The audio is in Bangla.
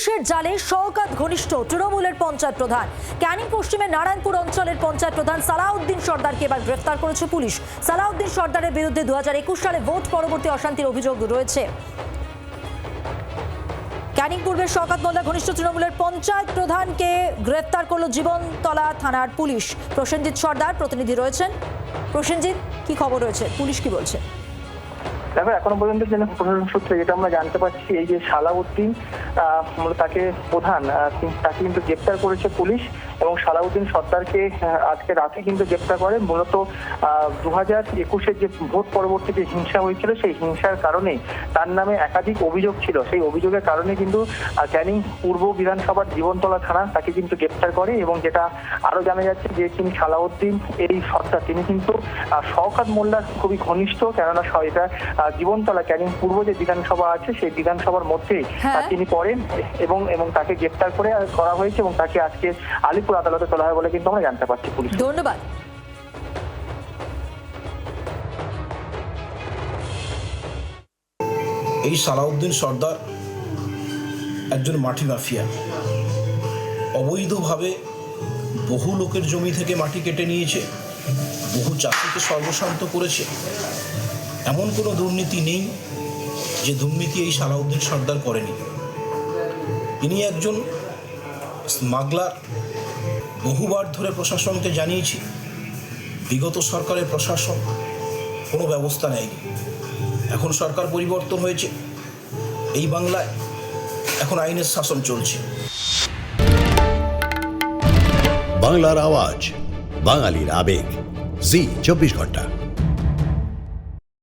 পুলিশের জালে শওকত ঘনিষ্ঠ তৃণমূলের পঞ্চায়েত প্রধান। ক্যানিং পশ্চিমের নারায়ণপুর অঞ্চলের পঞ্চায়েত প্রধান সালাউদ্দিন সর্দারকে এবার গ্রেফতার করেছে পুলিশ। সালাউদ্দিন সর্দারের বিরুদ্ধে 2021 সালে ভোট পরবর্তী অশান্তির অভিযোগ রয়েছে। ক্যানিং পূর্বের শওকত মোল্লা ঘনিষ্ঠ তৃণমূলের পঞ্চায়েত প্রধানকে গ্রেফতার করল জীবনতলা থানার পুলিশ। প্রসেনজিৎ সর্দার প্রতিনিধি রয়েছেন। প্রসেনজিৎ, কি খবর রয়েছে, পুলিশ কি বলছে? দেখো, এখনো পর্যন্ত প্রশাসন সূত্রে যেটা আমরা জানতে পারছি, এই যে সালাউদ্দিন তাকে প্রধান তাকে কিন্তু গ্রেপ্তার করেছে পুলিশ, এবং সালাউদ্দিন সর্দারকে আজকে রাতে কিন্তু গ্রেপ্তার করে। মূলত 2021-এর যে ভোট পরবর্তী যে হিংসা হয়েছিল, সেই হিংসার কারণে তার নামে একাধিক অভিযোগ ছিল। সেই অভিযোগের কারণে কিন্তু ক্যানিং পূর্ব বিধানসভার জীবনতলা থানা তাকে কিন্তু গ্রেপ্তার করে। এবং যেটা আরো জানা যাচ্ছে যে তিনি সালাউদ্দিন এই সর্দার তিনি কিন্তু শওকত মোল্লার খুবই ঘনিষ্ঠ, কেননা এটা জীবনতলা ক্যানিং পূর্ব যে বিধানসভা আছে সেই বিধানসভার মধ্যেই তিনি পড়েন, এবং তাকে গ্রেপ্তার করা হয়েছে এবং তাকে আজকে আলিপুর আদালতে তোলা হয় বলে কিন্তু আমরা জানতে পারছি পুলিশ। ধন্যবাদ। এই সালাউদ্দিন সর্দার একজন মাটি মাফিয়া। অবৈধভাবে বহু লোকের জমি থেকে মাটি কেটে নিয়েছে, বহু চাষিকে সর্বশান্ত করেছে। এমন কোনো দুর্নীতি নেই যে দুর্নীতি এই সালাউদ্দিন সর্দার করেনি। ইনি একজন স্মাগলার। বহুবার ধরে প্রশাসনকে জানিয়েছি, বিগত সরকারের প্রশাসন কোনো ব্যবস্থা নেয়নি। এখন সরকার পরিবর্তন হয়েছে, এই বাংলায় এখন আইনের শাসন চলছে। বাংলার আওয়াজ, বাঙালির আবেগ, জি 24 ঘন্টা।